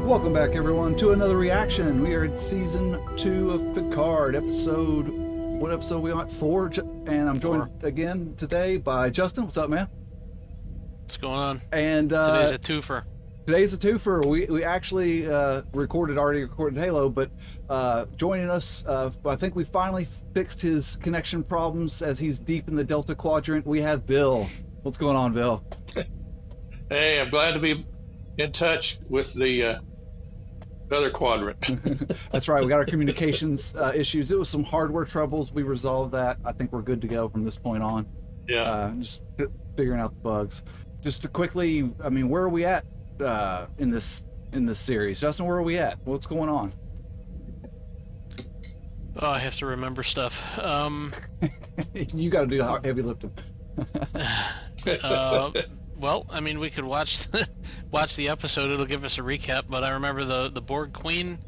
Welcome back, everyone, to another reaction. We are at season 2 of Picard, what episode are we on? 4, and I'm joined again today by Justin. What's up, man? What's going on? And today's a twofer. Today's a twofer. We actually already recorded Halo, but joining us, I think we finally fixed his connection problems as he's deep in the Delta Quadrant. We have Bill. What's going on, Bill? Hey, I'm glad to be in touch with the other quadrant. That's right. We got our communications issues. It was some hardware troubles. We resolved that. I think we're good to go from this point on. Yeah. Just figuring out the bugs. Just to quickly, I mean, where are we at in this series? Justin, where are we at? What's going on? Oh, I have to remember stuff. You got to do heavy lifting. Well, I mean, we could watch the episode. It'll give us a recap. But I remember the Borg Queen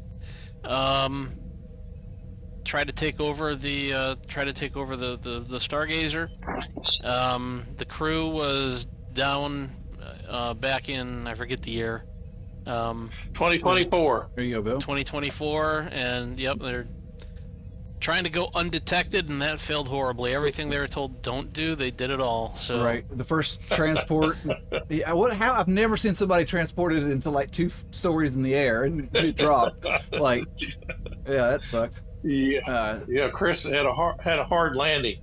tried to take over the Stargazer. The crew was down back in, I forget the year. 2024. There you go, Bill. 2024, and yep, they're trying to go undetected, and that failed horribly. Everything they were told don't do, they did it all. So right, the first transport. How I've never seen somebody transported into like 2 stories in the air and it dropped. Like, yeah, that sucked. Yeah, yeah. Chris had a hard landing.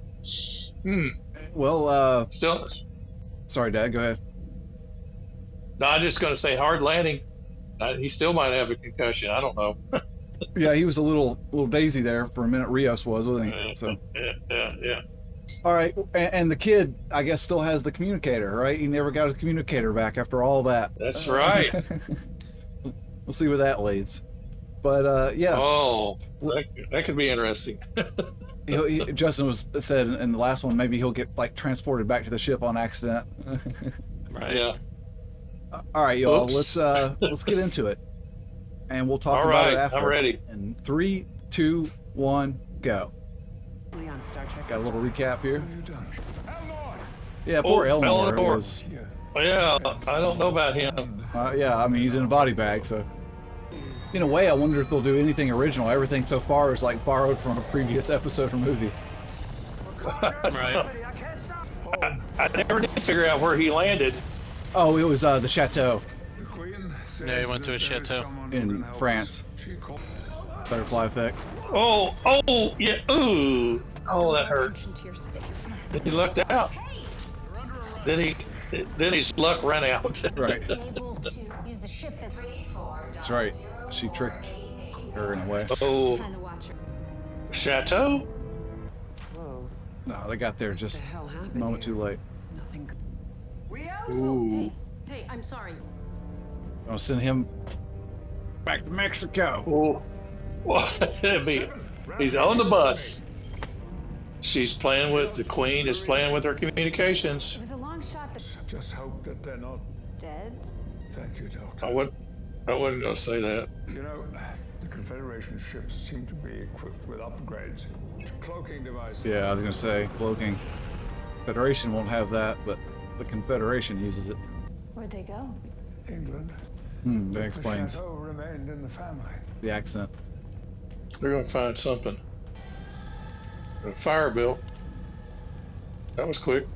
Well, still. Sorry, Dad. Go ahead. No, I'm just going to say hard landing. He still might have a concussion. I don't know. Yeah, he was a little daisy there for a minute. Rios wasn't he? So. Yeah. All right, and the kid, I guess, still has the communicator, right? He never got his communicator back after all that. That's right. We'll see where that leads. But yeah. Oh, that could be interesting. Justin said in the last one, maybe he'll get like transported back to the ship on accident. Right. Yeah. All right, y'all. Let's get into it. And we'll talk about it after. I'm ready. In 3, 2, 1, go. Got a little recap here. Yeah, poor Elnor was. Yeah, I don't know about him. Yeah, I mean, he's in a body bag, so. In a way, I wonder if they'll do anything original. Everything so far is like borrowed from a previous episode or movie. Right. I never did figure out where he landed. Oh, it was the chateau. Yeah, he went to a chateau in France. Butterfly effect. Oh, yeah, ooh. Oh, that hurt. He lucked out. Then his luck ran out. Right. That's right. She tricked her in a way. Oh. Chateau? No, they got there just a moment too late. Ooh. Hey, I'm sorry. I'll send him back to Mexico. Oh. Well, he's on the bus. She's playing with the Queen. Is playing with her communications. It was a long shot. Just hope that they're not Dead? Thank you, Doctor. I wasn't gonna say that. You know, the Confederation ships seem to be equipped with upgrades, cloaking devices. Yeah, I was gonna say cloaking. Federation won't have that, but the Confederation uses it. Where'd they go? England. That explains The chateau remained in the family. the accent. They're gonna find something. A fire bill. That was quick.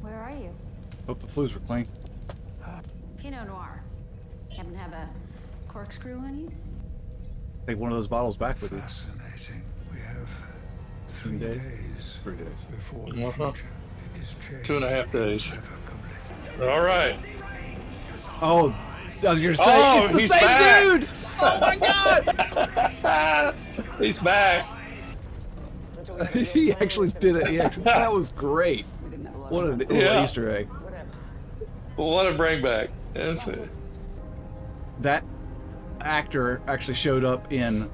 Where are you? Hope the flues were clean. Pinot Noir. Happen to have a corkscrew on you? Take one of those bottles back with you. Fascinating. We have 3 3 days? days 3 days. before the Uh-huh. future is changed. 2.5 days. irrevocably. All right. Oh, I was gonna say it's the he's same back. dude. Oh my god! He's back. He actually did it. That was great. What a little Yeah. Easter egg. Well, what a bring back. That's it. That actor actually showed up in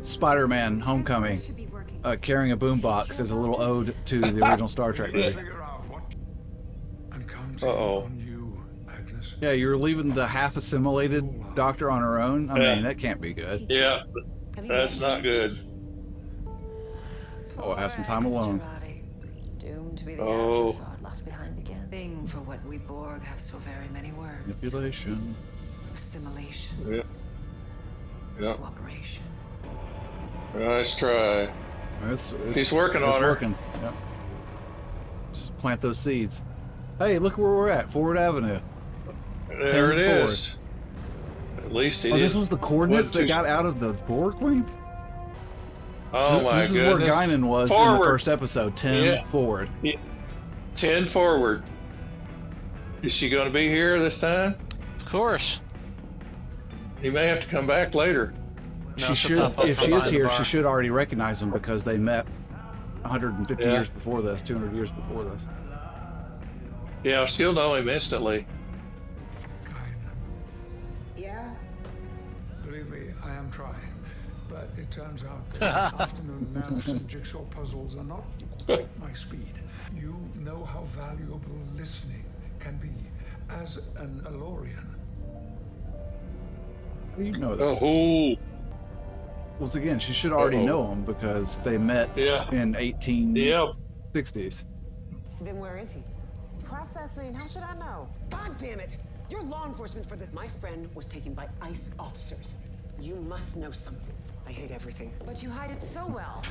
Spider-Man: Homecoming, Should be working. carrying a boombox as a little ode to the original Star Trek movie. Figure out what. I'm counting Uh-oh. on you, Agnes. Yeah, you're leaving the half-assimilated doctor on her own. I mean, that can't be good. Yeah, Have you that's been- not good. Oh, have some time alone. Doomed to be the Oh. afterthought left behind again. Thing for what we Borg have so very many words. Manipulation. assimilation, Yeah. Yeah. cooperation. Nice try. He's working it's on her. working. Yep. Just plant those seeds. Hey, look where we're at. Forward Avenue. There it Heading is. At least he Oh, did. this was the coordinates they wasn't too- got out of the Borg wing? Oh my This is goodness. where Guinan was in the Forward. first episode. 10 Yeah. forward. 10 forward. Is she going to be here this time? Of course. He may have to come back later. No, She she'll should, pop up if from she is behind the here, bar. she should already recognize him because they met 150 Yeah. years before this, 200 years before this. Yeah, she'll know him instantly. Guinan, Yeah? believe me, I am trying. But it turns out that afternoon maps and jigsaw puzzles are not quite my speed. You know how valuable listening can be as an Elorian. How do you know that? Oh, Once again, she should already Uh-oh. know him because they met yeah. in 1860s. Yep. Then where is he? Processing. How should I know? God damn it! You're law enforcement for this. My friend was taken by ICE officers. You must know something. I hate everything. But you hide it so well.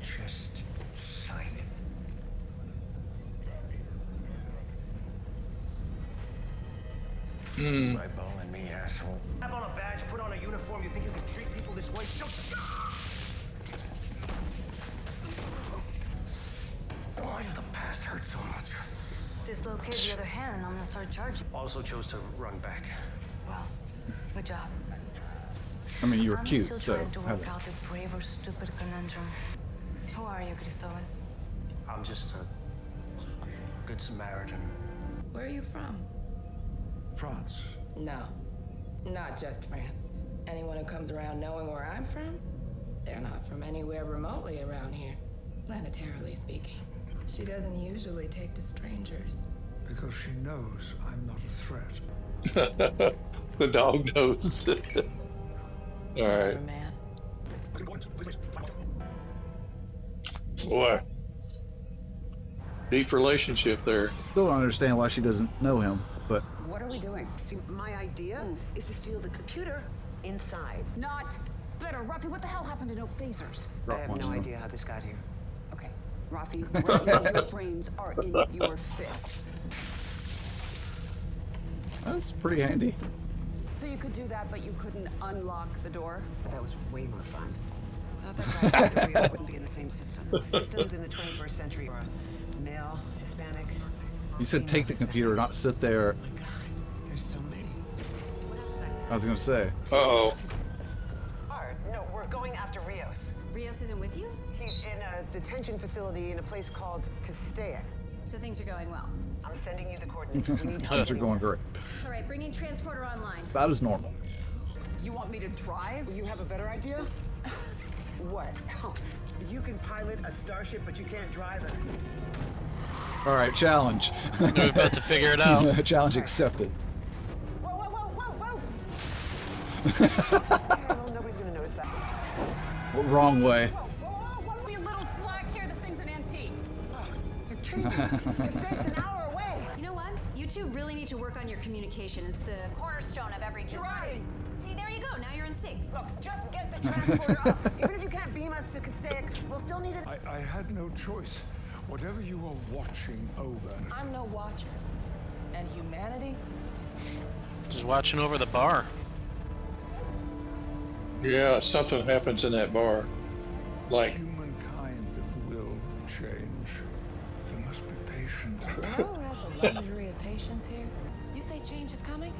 Just sign it. My ball and me, asshole. Have on a badge, put on a uniform, you think you can treat people this way? Why does the past hurt so much? Dislocate the other hand and I'm gonna start charging. Also chose to run back. Well, good job. I mean, you were I'm cute, still so. trying to have work it. out the brave or stupid conundrum. Who are you, Cristobal? I'm just a good Samaritan. Where are you from? France. No, not just France. Anyone who comes around knowing where I'm from, they're not from anywhere remotely around here, planetarily speaking. She doesn't usually take to strangers. Because she knows I'm not a threat. The dog knows. All right. Whatever, man. Boy. Deep relationship there. Still don't understand why she doesn't know him, but What are we doing? See, my idea is to steal the computer inside. Not better. Rafi, what the hell happened to no phasers? I have no idea how this got here. Okay, Rafi, right now your brains are in your fists. that's pretty handy. So you could do that, but you couldn't unlock the door? That was way more fun. Not that guy wouldn't be in the same system. Systems in the 21st century are male, Hispanic. You said take the computer, not sit there. Oh my God, there's so many. I was gonna say. Uh-oh. No, we're going after Rios. Rios isn't with you? He's in a detention facility in a place called Castaic. So things are going well. I'm sending you the coordinates. We need to Things are going great. All right, bringing transporter online. About as normal. You want me to drive? You have a better idea? What? Oh, you can pilot a starship, but you can't drive it. All right, challenge. We're about to figure it out. Challenge accepted. Whoa, whoa, whoa, whoa, whoa! Okay, well, nobody's gonna notice that. Wrong way. Whoa, whoa, whoa, be a little slack here. This thing's an antique. You're kidding me. Castaic's an hour away. You know what? You two really need to work on your communication. It's the cornerstone of every good Right. See, there you go. Now you're in sync. Look, just get the transporter up. Even if you can't beam us to Castaic, we'll still need it. I had no choice. Whatever you were watching over. I'm no watcher. And humanity? Just watching over the bar. Yeah, something happens in that bar. Like, Humankind will change. You must be patient. You know who has the luxury of patience here? You say change is coming?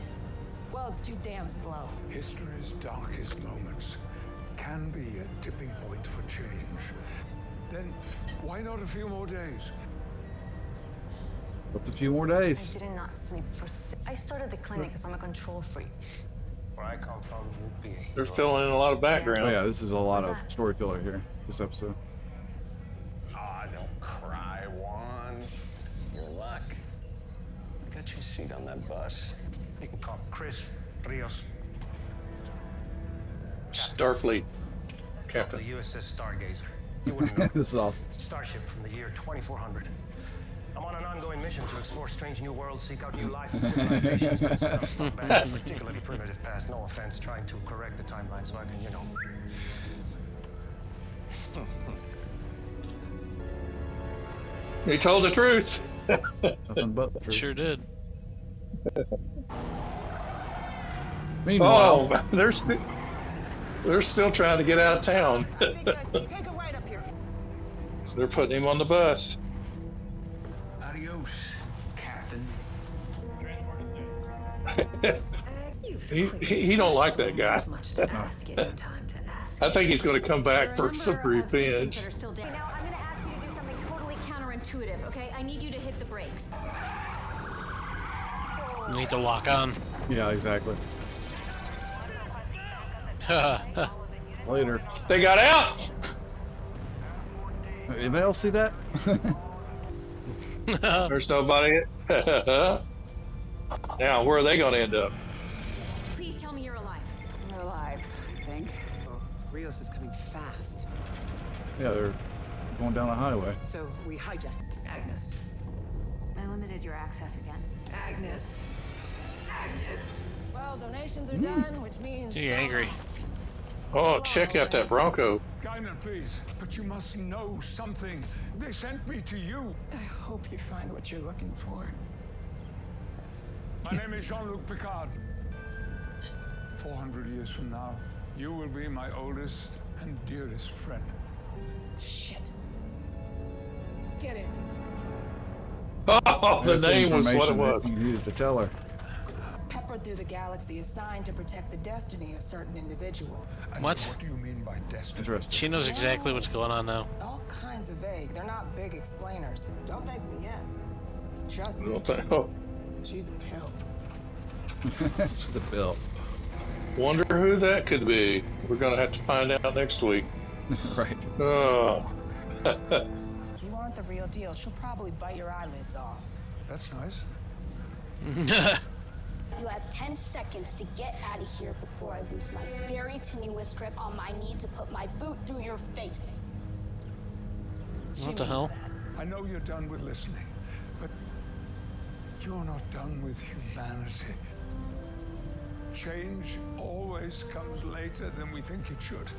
Well, it's too damn slow. History's darkest moments can be a tipping point for change. Then why not a few more days? What's a few more I days? did not sleep for I started the clinic because I'm a control freak. Where I come from, you'd be a hero. they're filling in a lot of background. Oh yeah, this is a lot of story filler here. This episode. Ah, don't cry, Juan. Your luck. I got you a seat on that bus. You can call Chris Rios, Starfleet the captain. USS Stargazer. You wouldn't know. This is awesome. It's a starship from the year 2400. I'm on an ongoing mission to explore strange new worlds, seek out new life and civilizations. Good stuff. Stop back in a particularly primitive past. No offense, trying to correct the timeline so I can, you know. He told the truth. Nothing but the truth. Sure did. Meanwhile, Oh, they're still trying to get out of town. Take a right up here. They're putting him on the bus. Adios, Captain. he don't like that guy. Much to ask in time to ask. I think he's going to come back for some revenge. Now, I'm going to ask you to do something totally counterintuitive, okay? I need you to hit the brakes. You need to lock on. yeah, exactly. Later. They got out. Anybody else see that? There's nobody. Now, where are they going to end up? Please tell me you're alive. We're alive, I think. Oh, Rios is coming fast. Yeah, they're going down a highway. So we hijacked Agnes. I limited your access again. Agnes. Well, donations are done, which means. You're angry. Oh, check out that Bronco. Guinan, please. But you must know something. They sent me to you. I hope you find what you're looking for. My name is Jean-Luc Picard. 400 years from now, you will be my oldest and dearest friend. Shit. Get in. Oh, the There's name was what it information that was. You needed to tell her. Peppered through the galaxy, assigned to protect the destiny of certain individual. And What? What do you mean by destiny? Interesting. She knows exactly what's going on now. All kinds of vague. They're not big explainers. Don't thank me yet. Trust me, Oh, she's a pill. The bill. wonder who that could be. We're going to have to find out next week. Right. Oh. You aren't the real deal. She'll probably bite your eyelids off. That's nice. You have 10 seconds to get out of here before I lose my very tenuous grip on my knee to put my boot through your face. What the hell? I know you're done with listening, but you're not done with humanity. Change always comes later than we think it should.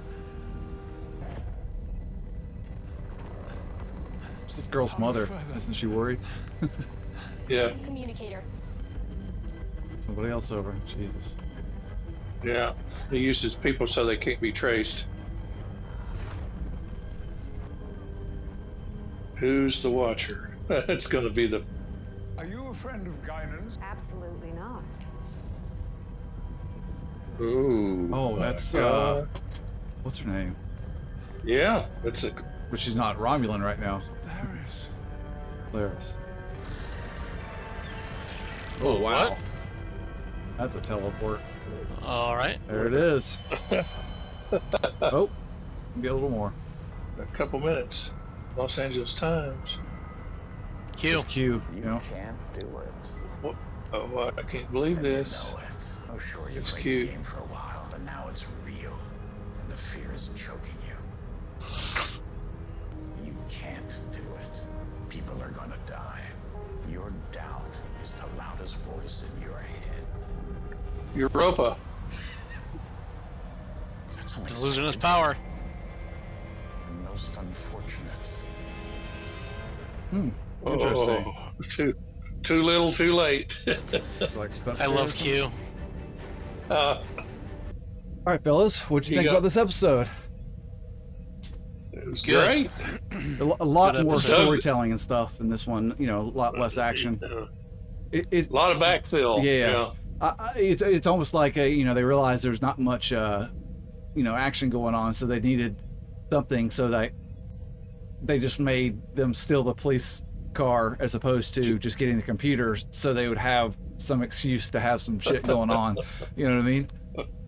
It's this girl's mother. Isn't she worried? Yeah, Communicator. Somebody else over. Jesus. yeah. He uses people so they can't be traced. Who's the Watcher? It's going to be the... Are you a friend of Guinan's? Absolutely not. Ooh. Oh, my that's God. what's her name? Yeah, it's a... But she's not Romulan right now. Laris. Laris. Oh, wow. What? That's a teleport. All right. There it is. Oh, get a little more. A couple minutes. Los Angeles Times. Q. There's Q. You know. Can't do it. What? Oh, I can't believe this. Oh, sure, you It's played cute. the game for a while, but now it's real, and the fear is choking you. You can't do it. People are gonna die. Your doubt is the loudest voice in your head. Europa. That's only He's losing his power. and most unfortunate. Interesting. Oh, too little, too late. Like stuff I there or love something? Q. All right, fellas. What'd you You think got- about this episode? It was Good. great. A lot Good more episode. storytelling and stuff in this one. You know, a lot less action. A lot of backfill. Yeah. It's almost like you know, they realized there's not much you know, action going on, so they needed something, so they just made them steal the police car as opposed to just getting the computer, so they would have some excuse to have some shit going on. You know what I mean?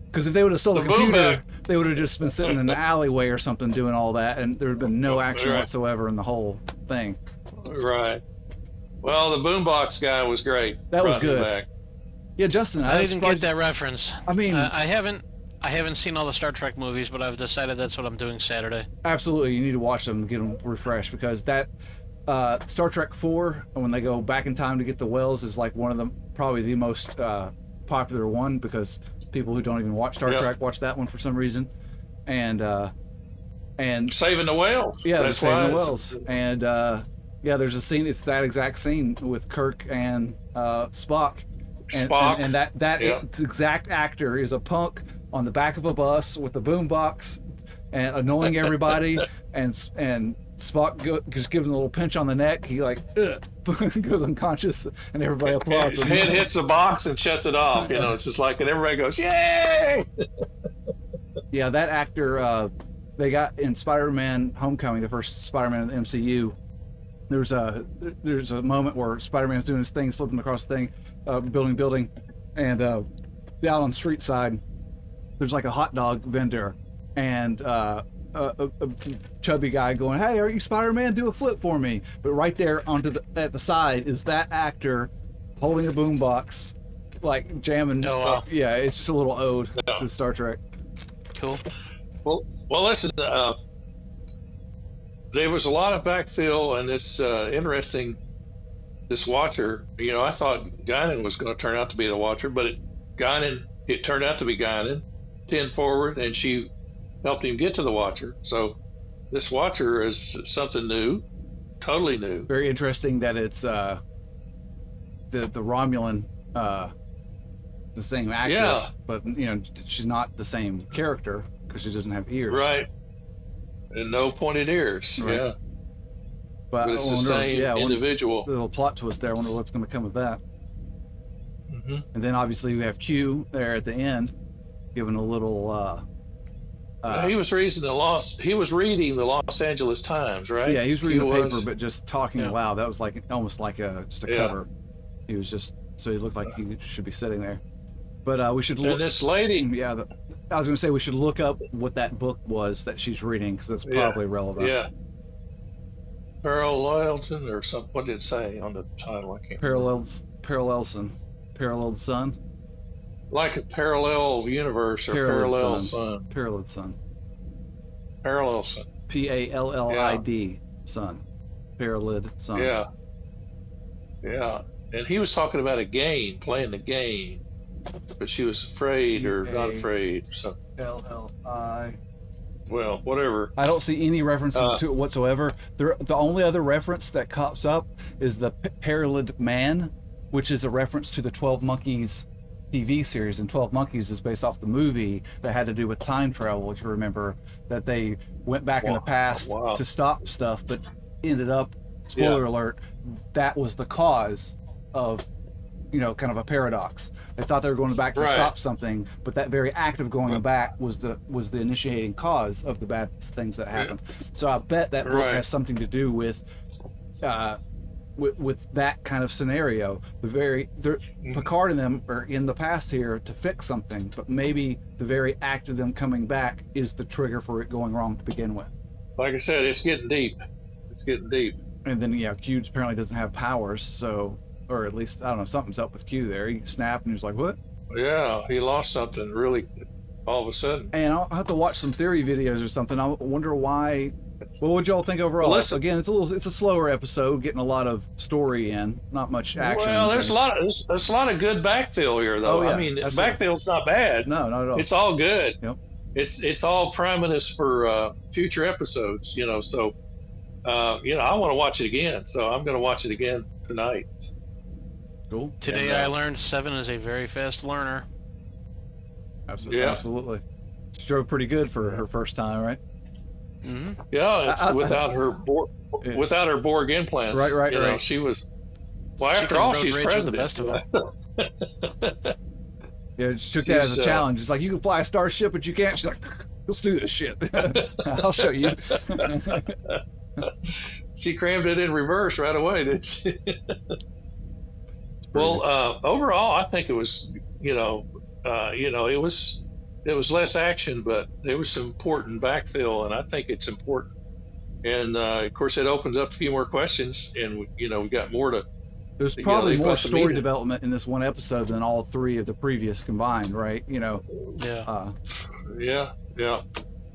Because if they would have stolen the The boom computer, back. they would have just been sitting in an alleyway or something doing all that, and there would have been no action Right. whatsoever in the whole thing. Right. Well, the boombox guy was great. That was Brought him good. back. Yeah, Justin, I was didn't surprised- get that reference. I mean, I haven't seen all the Star Trek movies, but I've decided that's what I'm doing Saturday. absolutely, you need to watch them, get them refreshed, because that Star Trek 4, when they go back in time to get the Wells, is like one of the probably the most popular one, because people who don't even watch Star Trek watch that one for some reason. And saving the whales. Yeah, that's saving the Wells. And there's a scene. It's that exact scene with Kirk and Spock. And that exact actor is a punk on the back of a bus with the boombox and annoying everybody. and Spock just gives him a little pinch on the neck. He goes unconscious, and everybody applauds. His head hits the box and shuts it off. You know, it's just like, and everybody goes, "Yay!" Yeah, that actor they got in Spider-Man: Homecoming, the first Spider-Man in the MCU. There's a moment where Spider-Man's doing his thing, flipping across the thing, building, and down on the street side, there's like a hot dog vendor, and a chubby guy going, "Hey, are you Spider-Man? Do a flip for me." But right there at the side is that actor holding a boombox, like jamming. Oh, wow. Yeah, it's just a little ode to Star Trek. Cool. Well, listen. There was a lot of backfill, and this interesting. This Watcher, you know, I thought Guinan was going to turn out to be the Watcher, but it turned out to be Guinan. 10 forward, and she helped him get to the Watcher. So this Watcher is something new, totally new. Very interesting that it's the Romulan, the same actress, but you know, she's not the same character because she doesn't have ears. Right. And no pointed ears. Right. Yeah. But it's the same individual. Little plot twist there. I wonder what's going to come of that. Mm-hmm. And then obviously we have Q there at the end, giving a little. He was reading the Los Angeles Times, right? Yeah, he was reading the paper, but just talking loud. That was like almost like just a cover. He was just so he looked like he should be sitting there. But we should look. And this lady. Yeah, I was going to say we should look up what that book was that she's reading, because that's probably relevant. Yeah. Parallelson or something. What did it say on the title? I can't. Paralleled Sun. Like a parallel universe or parallel sun. Paralleled Sun. Parallel Sun. PALLID Sun. Paralleled Sun. Yeah. Yeah. And he was talking about a game, playing the game, but she was afraid or not afraid. So. LLI. Well, whatever. I don't see any references to it whatsoever. The only other reference that pops up is the Paralleled Man, which is a reference to the 12 Monkeys TV series, and 12 Monkeys is based off the movie that had to do with time travel, if you remember, that they went back in the past to stop stuff, but ended up, spoiler alert, that was the cause of, you know, kind of a paradox. They thought they were going back to stop something, but that very act of going back was the initiating cause of the bad things that happened. So I bet that book has something to do with that kind of scenario. Picard and them are in the past here to fix something, but maybe the very act of them coming back is the trigger for it going wrong to begin with. Like I said, it's getting deep. And then Q apparently doesn't have powers, so, or at least I don't know, something's up with Q there. He snapped and he was like, "What?" Yeah, he lost something really all of a sudden. And I'll have to watch some theory videos or something. I wonder why. What would y'all think overall? Well, again, it's a slower episode, getting a lot of story in, not much action. Well, there's a lot of good backfill here, though. I mean, backfill's not bad. No, not at all. It's all good. Yep. It's all priming us for future episodes, you know. So, I want to watch it again. So I'm going to watch it again tonight. Cool. Today I learned 7 is a very fast learner. Absolutely. Yeah. Absolutely. She drove pretty good for her first time, right? Mm-hmm. Yeah, it's without her Borg implants. Right. You know, she was. Well, after all, she's president. The best of them. Yeah, she took that as a challenge. It's like, you can fly a starship, but you can't. She's like, let's do this shit. I'll show you. She crammed it in reverse right away, didn't she? Well, overall, I think it was, it was less action, but there was some important backfill, and I think it's important. And of course, it opens up a few more questions, and we got more to. There's probably more story development in this one episode than all 3 of the previous combined, right? Yeah. Yeah.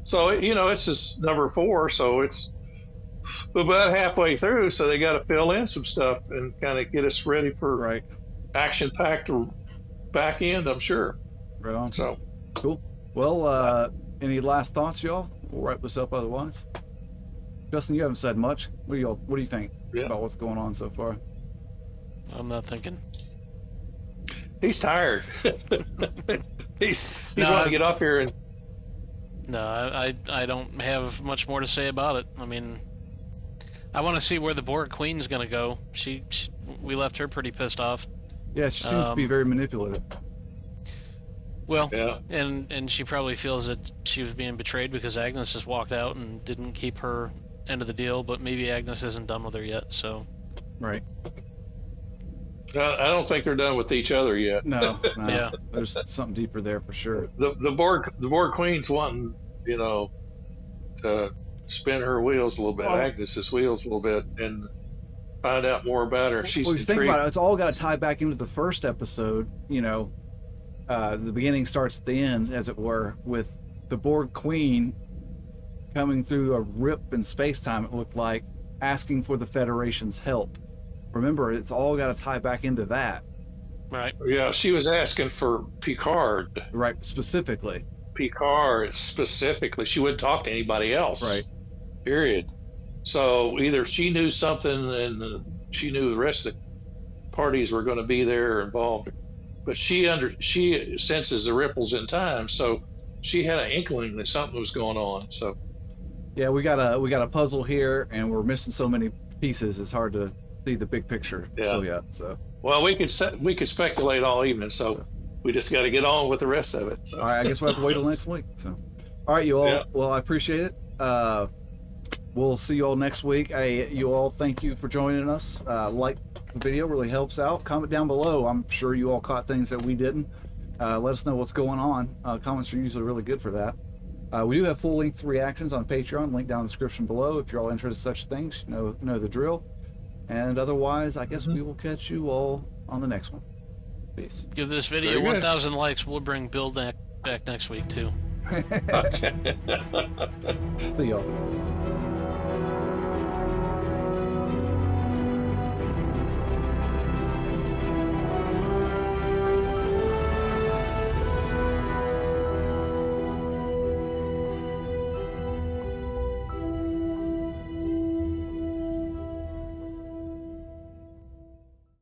So it's just number 4, so it's But about halfway through, so they got to fill in some stuff and kind of get us ready for Right. action-packed back end, I'm sure. Right on. So Cool. Well, any last thoughts, y'all? We'll wrap this up otherwise. Justin, you haven't said much. What do you think about what's going on so far? I'm not thinking. he's tired. he's No, wanting to get up here and. No, I don't have much more to say about it. I mean, I want to see where the Borg Queen's gonna go. We left her pretty pissed off. Yeah, she seems to be very manipulative. Well, Yeah. and she probably feels that she was being betrayed because Agnes just walked out and didn't keep her end of the deal. But maybe Agnes isn't done with her yet. So. Right. I don't think they're done with each other yet. No. Yeah. There's something deeper there for sure. The Borg Queen's wanting, to spin her wheels a little bit, Agnes's wheels a little bit, and find out more about her. She's Well, if you think intrigued. about it, it's all got to tie back into the first episode. The beginning starts at the end, as it were, with the Borg Queen coming through a rip in space-time, it looked like, asking for the Federation's help. Remember, it's all got to tie back into that. Right. Yeah, she was asking for Picard. Right, specifically. Picard specifically. She wouldn't talk to anybody else. Right. Period. So either she knew something and she knew the rest of the parties were going to be there or involved, but she senses the ripples in time, so she had an inkling that something was going on. So Yeah, we got a puzzle here, and we're missing so many pieces. It's hard to see the big picture. Yeah. So. well, we could speculate all evening. So we just got to get on with the rest of it. So. All right, I guess we'll have to wait till next week. So, all right, you all. Yeah. Well, I appreciate it. We'll see you all next week. Hey, you all, thank you for joining us. Like the video, really helps out. Comment down below. I'm sure you all caught things that we didn't. Let us know what's going on. Comments are usually really good for that. We do have full-length reactions on Patreon. Link down in the description below if you're all interested in such things. Know the drill. And otherwise, I guess we will catch you all on the next one. Peace. Give this video 1,000 likes. We'll bring Bill back next week too. See y'all.